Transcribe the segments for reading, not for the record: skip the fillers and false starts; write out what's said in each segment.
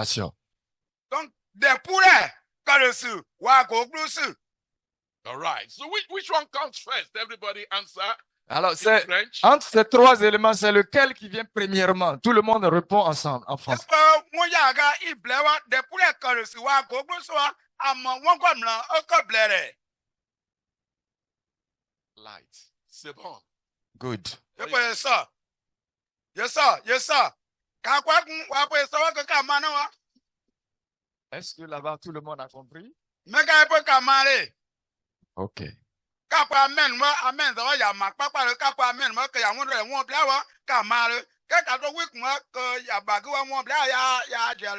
confirmation. Donc, des poulets, quand le su, wa go glusu. All right. So which one comes first? Everybody answer Alors, in c'est French. entre ces trois éléments, c'est lequel qui vient premièrement? Tout le monde répond ensemble en français. Mon yaga, il blewa, des poulets, quand le su, wa go glusu, à mon gomme là, un bléré. Light. C'est bon. Good. Je peux ça. Yes, sir. Quand quoi, wa peut ça, que kamana, Est-ce que là-bas, tout le monde a compris? mais quand peut kamare. OK. Kapa amen, moi, amen, ça va, y a ma papa, le kapa amen, moi, que y a mon frère, mon blewa, kamare. Quand t'as week, moi, que y a bagou, mon blewa, ya,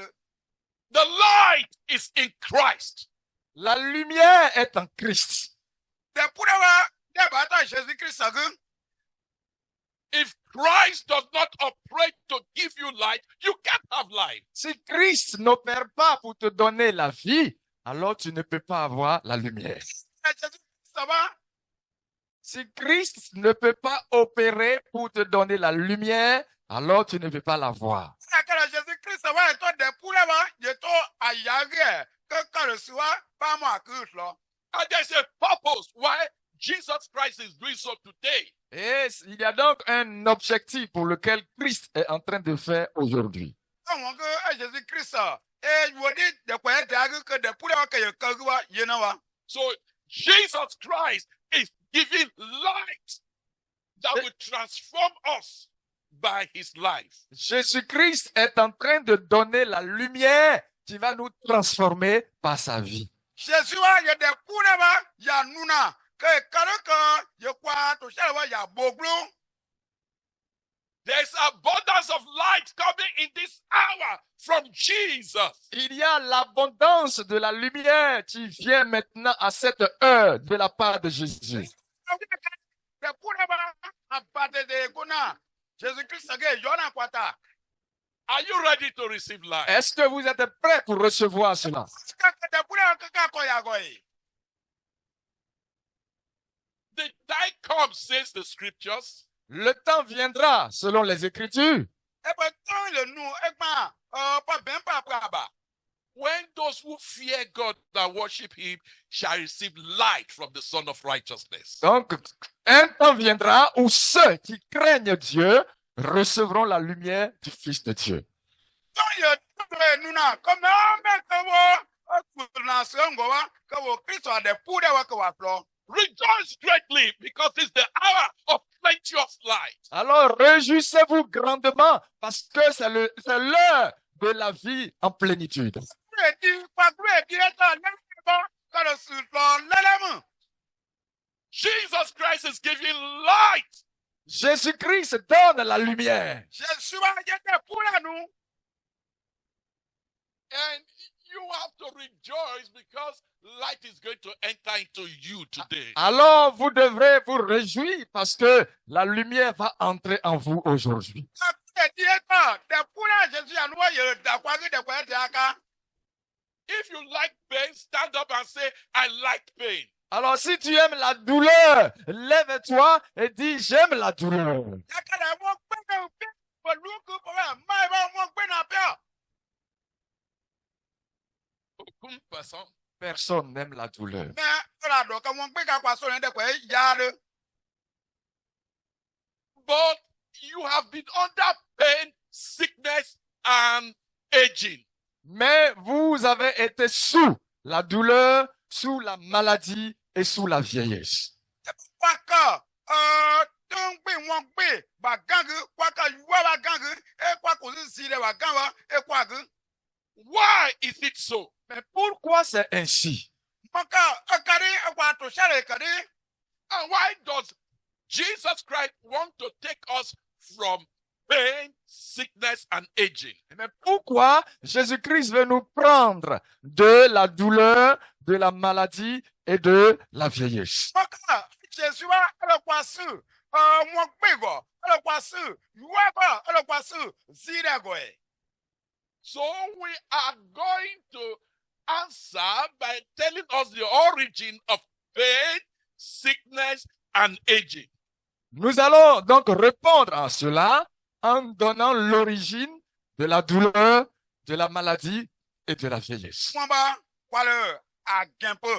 The light is in Christ. La lumière est en Christ. des poulets, des bâtards, Jésus-Christ, If Christ does not operate to give you light, you can't have light. Si Christ n'opère pas pour te donner la vie, alors tu ne peux pas avoir la lumière. Jésus-Christ, ça va? Si Christ ne peut pas opérer pour te donner la lumière, alors tu ne peux pas la voir. Jésus-Christ, ça va, et toi, des poulets, je toi, à yagé, que quand le soir, pas moi, que là. And there's a purpose why Jesus Christ is doing so today. Et il y a donc un objectif pour lequel Christ est en train de faire aujourd'hui. Comment que Jésus-Christ, et vous dites, de quoi être que des poulets, que je kagua, you know what? So Jesus Christ is giving light that will transform us by his life. Jésus-Christ est en train de donner la lumière qui va nous transformer par sa vie. Jésus, il y a des poulets, il y a Nuna, que quand je crois, tout ça, il y a Boglou. There's abundance of light coming in this hour from Jesus. Il y a l'abondance de la lumière qui vient maintenant à cette heure de la part de Jésus. Des poulets, à partir de Gona, Jésus-Christ, il y en a quoi? Are you ready to receive light? Est-ce que vous êtes prêts pour recevoir cela? The time comes, says the scriptures, Le temps viendra, selon les Écritures, when those who fear God and worship him shall receive light from the Son of Righteousness. donc un temps viendra où ceux qui craignent Dieu recevront la lumière du Fils de Dieu. Rejoice greatly because it's the hour of plenteous light. Alors réjouissez-vous grandement parce que c'est l'heure de la vie en plénitude. Jesus Christ is giving light. Jésus-Christ donne la lumière. And you have to rejoice because light is going to enter into you today. Alors vous devrez vous réjouir parce que la lumière va entrer en vous aujourd'hui. If you like pain, stand up and say, I like pain. Alors si tu aimes la douleur, lève-toi et dis j'aime la douleur. Personne n'aime la douleur. But you have been under pain, sickness, and aging. Mais vous avez été sous la douleur, sous la maladie et sous la vieillesse. Why is it so? Mais pourquoi c'est ainsi? And why does Jesus Christ want to take us from pain, sickness, and aging? Mais pourquoi Jésus-Christ veut nous prendre de la douleur, de la maladie et de la vieillesse? So we are going to answer by telling us the origin of pain, sickness, and aging. Nous allons donc répondre à cela en donnant l'origine de la douleur, de la maladie et de la vieillesse. Moi, bah, quoi le, à Gimpo.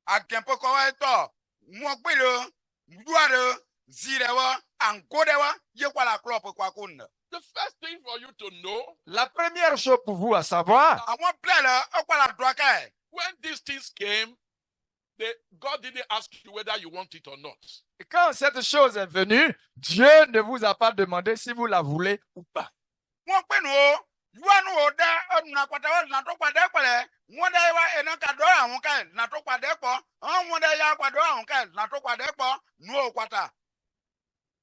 À Gimpo, quoi, et toi? Moi, quoi le, doigt de, zirewa, en godewa, y'a quoi la clope, quoi, qu'on. The first thing for you to know, La première chose pour vous à savoir, À moi, plaît, là, quoi la droite, when these things came, God didn't ask you whether you want it or not. quand cette chose est venue, Dieu ne vous a pas demandé si vous la voulez ou pas. Moi, quoi, nous, nous, na kwata wa na to kwade kwale wonde wa ena ka do awon ka na to kwade po wonde ya kwado awon ka na to kwade po nu o kwata.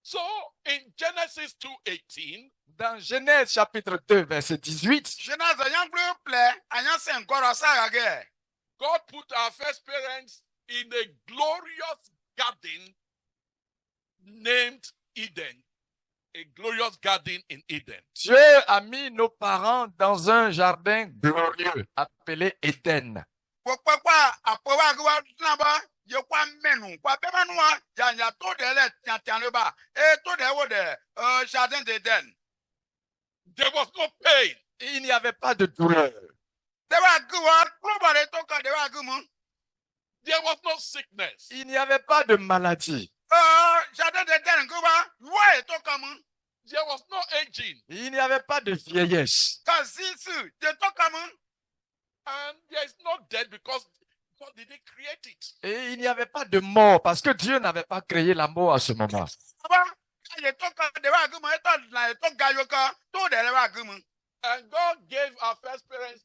So in Genesis 2:18, Dans Genèse chapitre 2, verset 18, Genèse yan plus ple ayan se ngoro sa gage. God put our first parents in a glorious garden named Eden. A glorious garden in Eden. Dieu a mis nos parents dans un jardin glorieux appelé Éden. Kwa apowa gwa na ba ye kwa menu kwa be manu wa ya to de le tian le ba e to de wo de jardin d'Éden. There was no pain. Il n'y avait pas de douleur. De wa gwa proba de to ka de wa gumu. There was no sickness. Il n'y avait pas de maladie. Jardin d'Éden gwa wa to ka mu. There was no aging. Il n'y avait pas de vieillesse. Ka sisu de to ka mu. And there is no death because God didn't create it. Et il n'y avait pas de mort parce que Dieu n'avait pas créé la mort à ce moment. Aba ye to ka de wa gumu e to na to ga yo ka to de le wa gumu. And God gave our first parents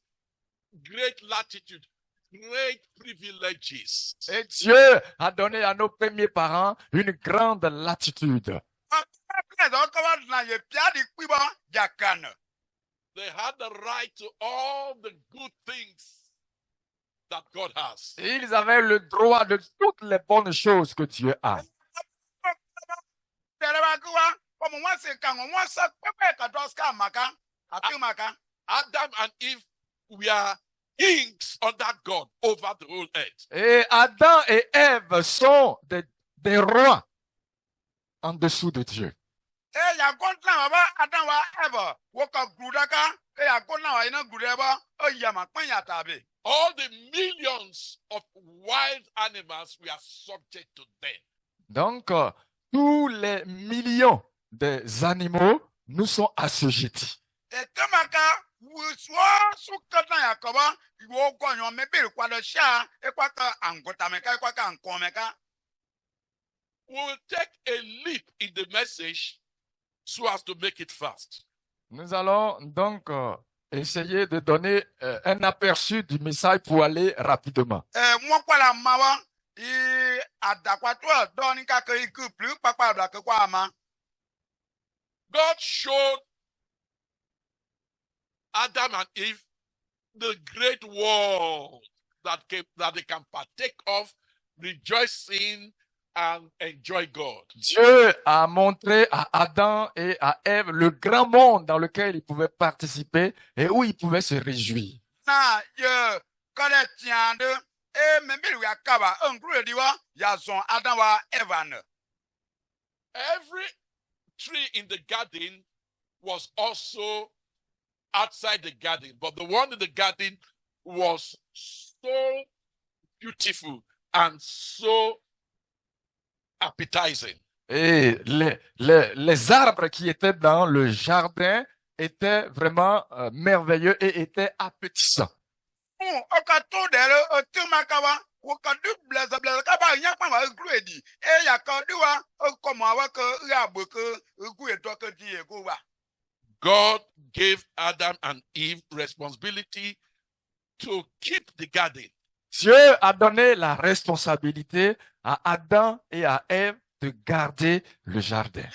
great latitude, great privileges. Et Dieu a donné à nos premiers parents une grande latitude. They had the right to all the good things that God has. Et ils avaient le droit de toutes les bonnes choses que Dieu a. Adam and Eve were kings under God over the whole earth. Et Adam et Ève sont des rois en dessous de Dieu. All the millions of wild animals were subject to them. Donc, tous les millions des animaux nous sont assujettis. We will take a leap in the message so as to make it fast. Nous allons donc essayer de donner un aperçu du message pour aller rapidement. God showed Adam and Eve the great world that they can partake of, rejoicing and enjoy God. Dieu a montré à Adam et à Ève le grand monde dans lequel ils pouvaient participer et où ils pouvaient se réjouir. Every tree in the garden was also outside the garden, but the one in the garden was so beautiful and so appetizing. Et les arbres qui étaient dans le jardin étaient vraiment merveilleux et étaient appétissants. God gave Adam and Eve responsibility to keep the garden. Dieu a donné la responsabilité à Adam et à Ève de garder le jardin.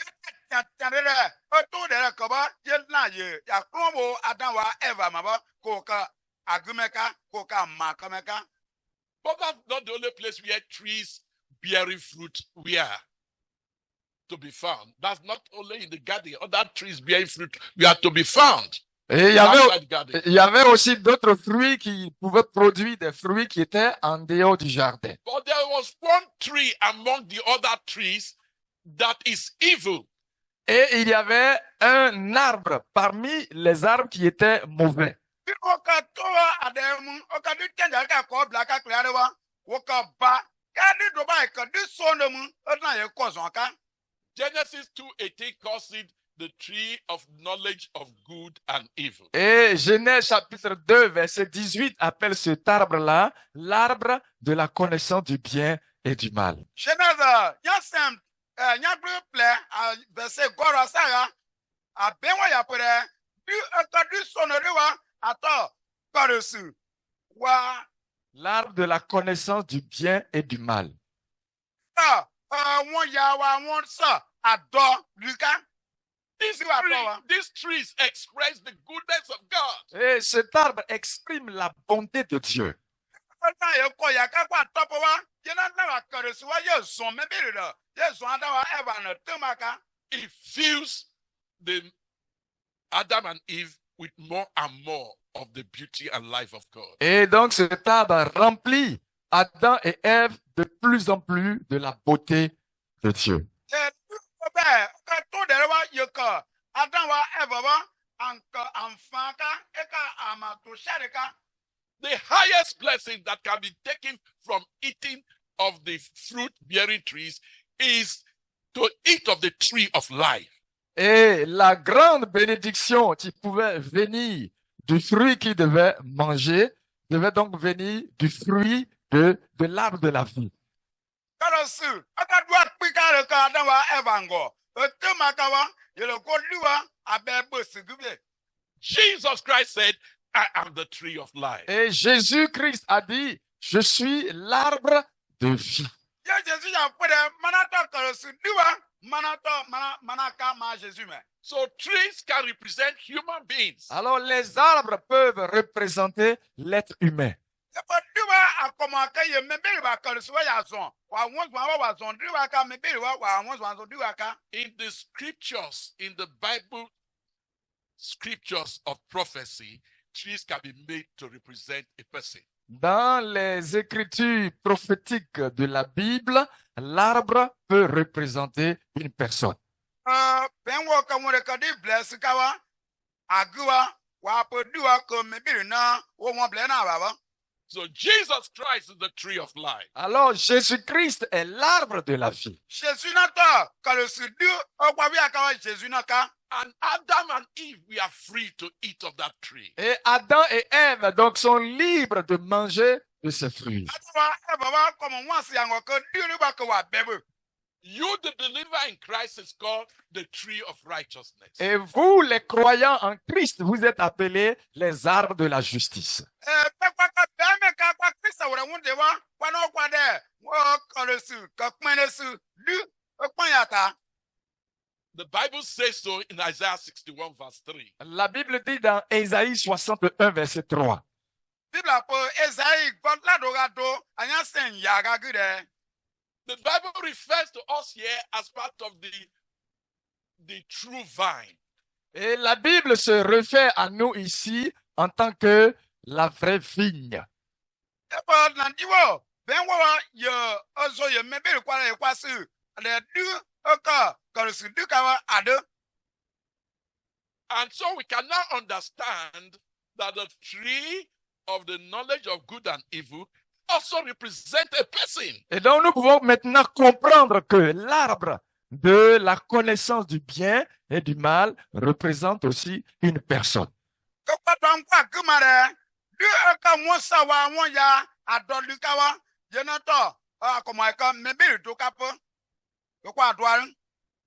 But that's not the only place where trees bearing fruit were to be found. That's not only in the garden. Other trees bearing fruit were to be found. Et Outside the garden. il y avait aussi d'autres fruits qui pouvaient produire des fruits qui étaient en dehors du jardin. But there was one tree among the other trees that is evil. Et il y avait un arbre parmi les arbres qui étaient mauvais. Bi oka towa ademu oka di kenja ka ko blaka klare wa woka ba ka di do ba ka di sonomu na ye kozon ka. Genesis 2:18 calls it the tree of knowledge of good and evil. Et Genèse chapitre 2, verset 18 appelle cet arbre-là l'arbre de la connaissance du bien et du mal. Genèse yasem nya ple verset gora saga abenwa ya pere bi oka di sonore wa ato karesu wa L'arbre de la connaissance du bien et du mal. won ya wa won sa ado luka. These trees express the goodness of God. Et cet arbre exprime la bonté de Dieu. It fills the Adam and Eve with more and more of the beauty and life of God. Et donc cet arbre remplit Adam et Ève de plus en plus de la beauté de Dieu. The highest blessing that can be taken from eating of the fruit-bearing trees is to eat of the tree of life. Et la grande bénédiction qui pouvait venir du fruit qu'il devait manger devait donc venir du fruit de l'arbre de la vie. Jesus Christ said, I am the tree of life. Et Jésus-Christ a dit, je suis l'arbre de vie. So trees can represent human beings. Alors les arbres peuvent représenter l'être humain. In the scriptures, in the Bible scriptures of prophecy, trees can be made to represent a person. Dans les écritures prophétiques de la Bible, l'arbre peut représenter une personne. So Jesus Christ is the tree of life. Alors Jésus-Christ est l'arbre de la vie. And Adam and Eve, we are free to eat of that tree. Et Adam et Ève donc sont libres de manger de ce fruit. You, the believer in Christ, is called the tree of righteousness. Et vous, les croyants en Christ, vous êtes appelés les arbres de la justice. The Bible says so in Isaiah 61 verse 3. La Bible dit dans Ésaïe 61, verset 3. The Bible refers to us here as part of the true vine. Et la Bible se réfère à nous ici en tant que la vraie vigne. And so we can now understand that the tree of the knowledge of good and evil also represent a person. Et donc nous pouvons maintenant comprendre que l'arbre de la connaissance du bien et du mal représente aussi une personne.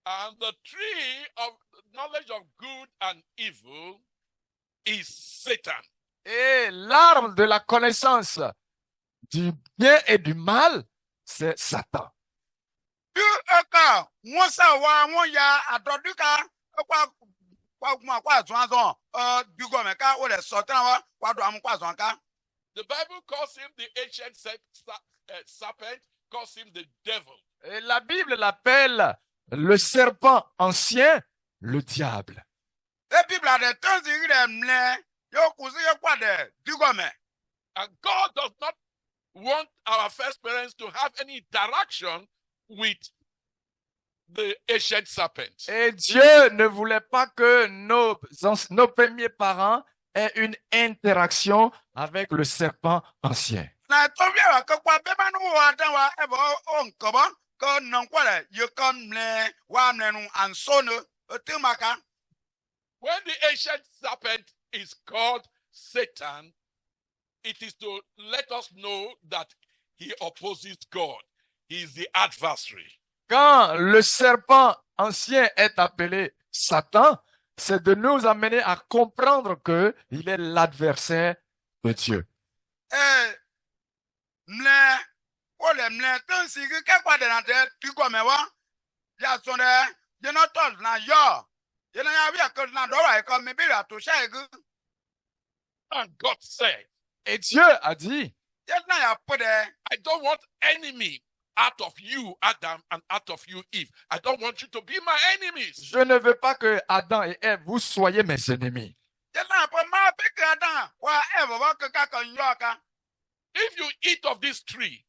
And the tree of knowledge of good and evil is Satan. Et l'arbre de la connaissance du bien et du mal, c'est Satan. The Bible calls him the ancient serpent, calls him the devil. Et la Bible l'appelle le serpent ancien, le diable. And God does not want our first parents to have any interaction with the ancient serpent. Et Dieu ne voulait pas que nos premiers parents ait une interaction avec le serpent ancien. Na tɔvia wa ke kpa beba nu wo aɖe wa ebe o nkɔbɔ ke nɔnkwa le ye ke mle wa mle nu anso ne ete maka. When the ancient serpent is called Satan, it is to let us know that he opposes God. He is the adversary. Quand le serpent ancien est appelé Satan, c'est de nous amener à comprendre que il est l'adversaire de Dieu. Mle wole mle te si ke kwa de na te tu gɔme wa ya sɔn ɖe yena tɔ na yɔ yena ya wi ke na dɔ wa ke me bi la to sha ke And God said, Et Dieu a dit, yena ya pe ɖe I don't want enemy out of you, Adam, and out of you, Eve. I don't want you to be my enemies. je ne veux pas que Adam et Ève, vous soyez mes ennemis. yena pe ma pe ke adan wa eve wa ke ka ke yɔ ka. If you eat of this tree,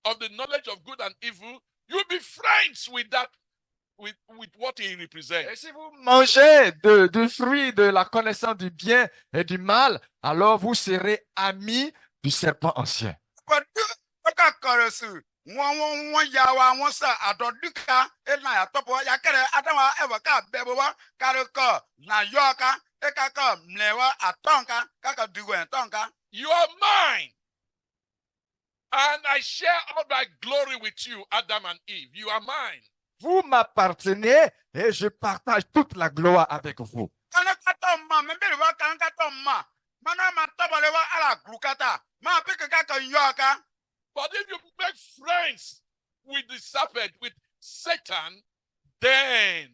of the knowledge of good and evil, you'll be friends with that, with what he Et represents. si vous mangez du fruit de la connaissance du bien et du mal, alors vous serez amis du serpent ancien. Pe du ka kɔre su wɔn ya wa wɔn sa adɔ du ka ena ya tɔ po ya ke ɖe adan wa eve ka be bo wa ka ɖe ke na yɔ ka e ka ke mle wa atɔn ka ke du wɔ tɔn ka. You are mine. And I share all my glory with you, Adam and Eve. You are mine. Vous m'appartenez et je partage toute la gloire avec vous. Kana kata ma me be wa kan kata ma mana ma tobo le wa ala glukata ma pe ke ka yo ka. But if you make friends with the serpent, with Satan, then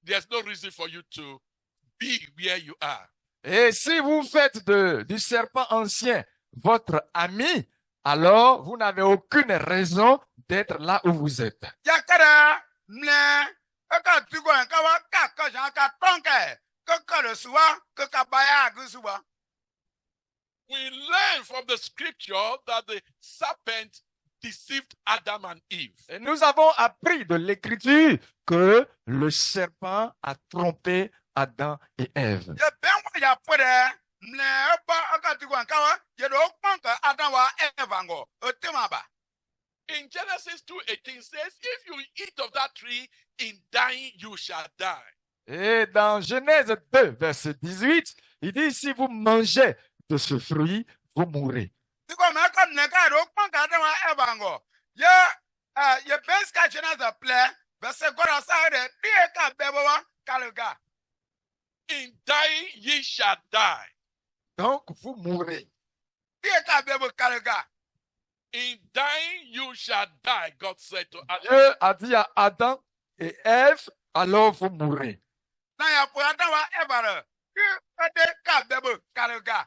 there's no reason for you to be where you are. Et si vous faites du serpent ancien votre ami, alors vous n'avez aucune raison d'être là où vous êtes. Ya kere mle e ka du go ka wa ka jan ka tonke ke le suwa ke ka baya gu suwa. We learn from the scripture that the serpent deceived Adam and Eve. Et nous avons appris de l'écriture que le serpent a trompé Adam et Ève. Ye ben wa ya pere mle e ba e ka du go ka wa ye do pon ka adan wa eva ngo o te ma ba. In Genesis 2:18 says, if you eat of that tree, in dying you shall die. Et dans Genèse 2, verset 18, il dit, si vous mangez de ce fruit, vous mourrez. Du go me ka ne ka do pon ka adan wa eva ngo. Ye ben ska chena za ple verse gora sa de die ka be bo wa ka le ga. In dying ye shall die. Donc, vous mourrez. Die ka be bo ka le ga. In dying you shall die, God said to Adam. Dieu a dit à Adam et Ève, alors vous mourrez. Na ya po adan wa eva re. De ka be bo ka le ga.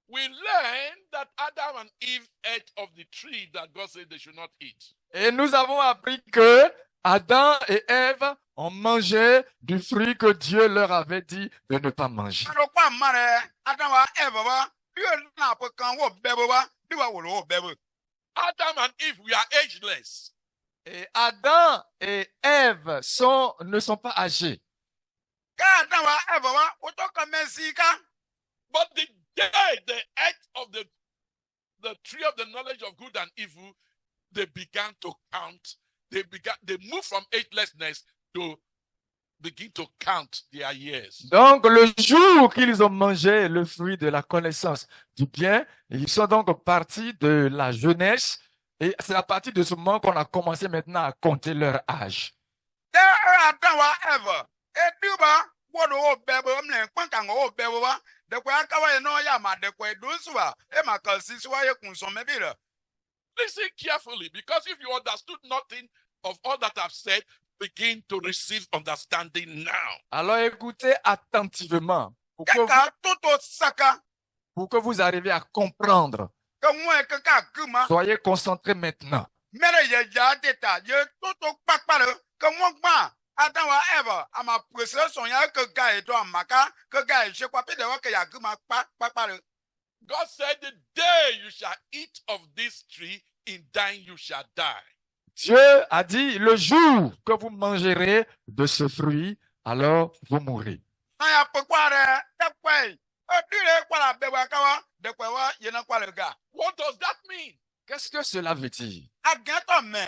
We learn that Adam and Eve ate of the tree that God said they should not eat. Et nous avons appris que Adam et Ève ont mangé du fruit que Dieu leur avait dit de ne pas manger. Ado kwa mare adan wa eva wa bi na po kan wo be bo wa bi wa wo lo be bo. Adam and Eve, we are ageless. Et Adam et Ève ne sont pas âgés. Ka adan wa eva wa o to ka mesi ka. But the day they ate of the tree of the knowledge of good and evil, they began to count. They moved from agelessness to begin to count their years. Donc, le jour qu'ils ont mangé le fruit de la connaissance du bien, ils sont donc partis de la jeunesse. Et c'est à partir de ce moment qu'on a commencé maintenant à compter leur âge. De adan wa eva e du ba wo do be bo mle pon kan wo be bo wa. De kwa ka wa no ya ma de kwa do suwa e ma ka si suwa ye kun so me bi re. Listen carefully, because if you understood nothing of all that I've said, begin to receive understanding now. Alors écoutez attentivement pour que, Ka toto saka pour que vous arriviez à comprendre. ke mwe ke ka guma. Soyez concentrés maintenant. Mere ye ja deta ye toto pakpare ke mo gba adan wa eva ama prese son ya ke ga e do amaka ke ga e se kwa pe de wa ke ya guma pakpare. God said, the day you shall eat of this tree, in dying you shall die. Dieu a dit, le jour que vous mangerez de ce fruit, alors vous mourrez. Na ya pe kwa re te kwai dire kwala bewa kawa de kwewa yena kwala ga. What does that mean? Qu'est-ce que cela veut dire? Agato me.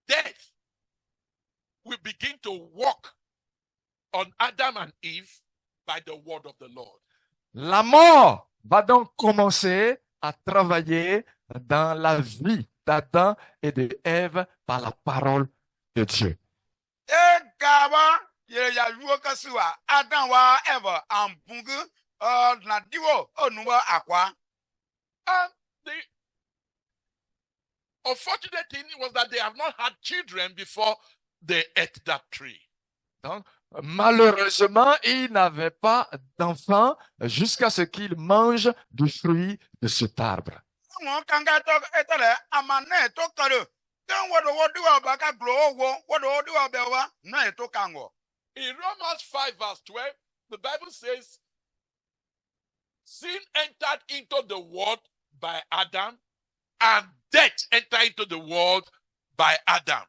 Death will begin to walk on Adam and Eve by the word of the Lord. La mort va donc commencer à travailler dans la vie d'Adam et de Ève par la parole de Dieu. E gawa ye ya yuo kasuwa Adam wa Eva ambungu na diwo onuwa akwa. And the unfortunate thing was that they have not had children before they ate that tree. Donc, malheureusement, ils n'avaient pas d'enfants jusqu'à ce qu'ils mangent du fruit de cet arbre. Won kanga to etele amane to karo. Don wodo wodu wa baka glo wo wodo wodu wa bewa na eto kango. In Romans 5 verse 12, the Bible says, sin entered into the world by Adam, and death entered into the world by Adam.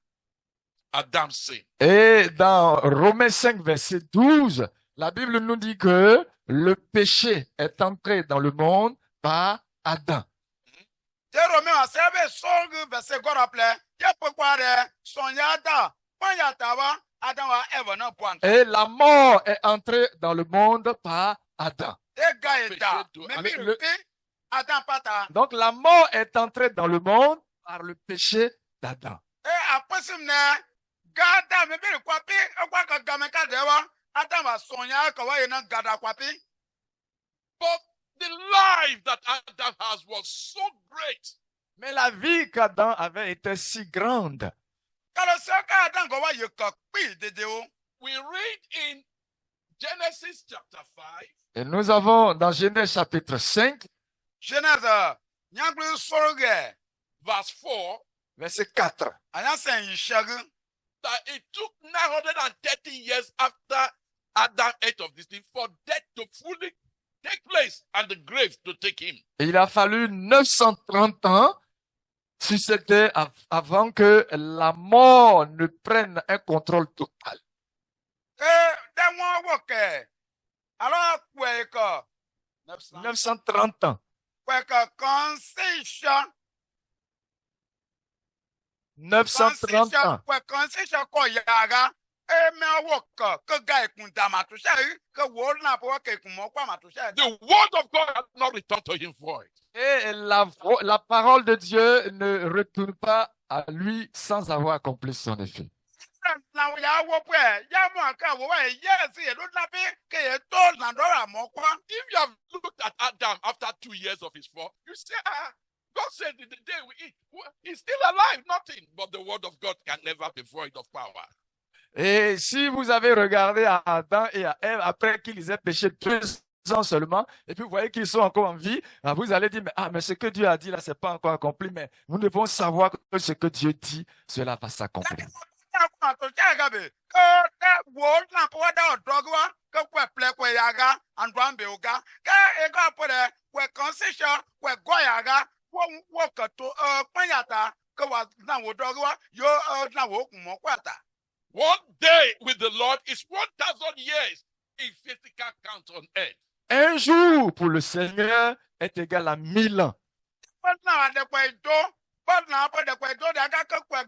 Adam's sin. Et dans Romains 5, verset 12, la Bible nous dit que le péché est entré dans le monde par Adam. Jero me wa sebe solgu verse go rappele. Je pe kwa de sonyata. Panyata wa Adam wa Eva na point. Et la mort est entrée dans le monde par Adam. E ga eta. Me Avec mi le- rupi Adam pata. Donc la mort est entrée dans le monde par le péché d'Adam. E aposim ne gada me bi kwapi kwa ka gameka dewa Adam wa sonya ka wa yena gada kwapi. But the life that Adam has was so great. Mais la vie qu'Adam avait été si grande. Kalo se ka Adam go wa ye ka pi dede o. We read in Genesis chapter 5, Et nous avons dans Genèse chapitre 5, Genèse nyaglu sorge verse 4, verset 4. anya sen yishagu. that it took 930 years after Adam ate of this thing for death to fully take place and the grave to take him. Et il a fallu 930 ans si c'était avant que la mort ne prenne un contrôle total. Da won wo ke. Alors kwe ka 930 ans. kwe ka concession 930 ans. kwe concession ko yaga. Me wo ka ga ikun da ma to se ke wo na po ke ikun mo kwa ma to se. The word of God has not returned to him void. Et la parole de Dieu ne retourne pas à lui sans avoir accompli son effet. Na ya wo pe ya mo ka wo wa yes ye do na be ke ye to na do ra mo kwa. If you have looked at Adam after 2 years of his fall, you say, God said in the day we eat, he's still alive, nothing. But the word of God can never be void of power. Et si vous avez regardé à Adam et à Ève après qu'ils aient péché 2 ans seulement, et puis vous voyez qu'ils sont encore en vie, vous allez dire, mais ce que Dieu a dit là, c'est pas encore accompli, mais nous devons savoir que ce que Dieu dit, cela va s'accomplir. Na kwa to se ga be. Ko da wo na po da odogwa ko kwe ple kwe yaga and wan be oga. Ka e ga po de kwe concession kwe go yaga wo ka to panyata ko wa na wo dogwa yo na wo kun mo kwata. 1 day with the Lord is 1,000 years in physical count on earth. Un jour pour le Seigneur est égal à 1000 ans. But na de kwe do but na po de kwe do da ga ko kwe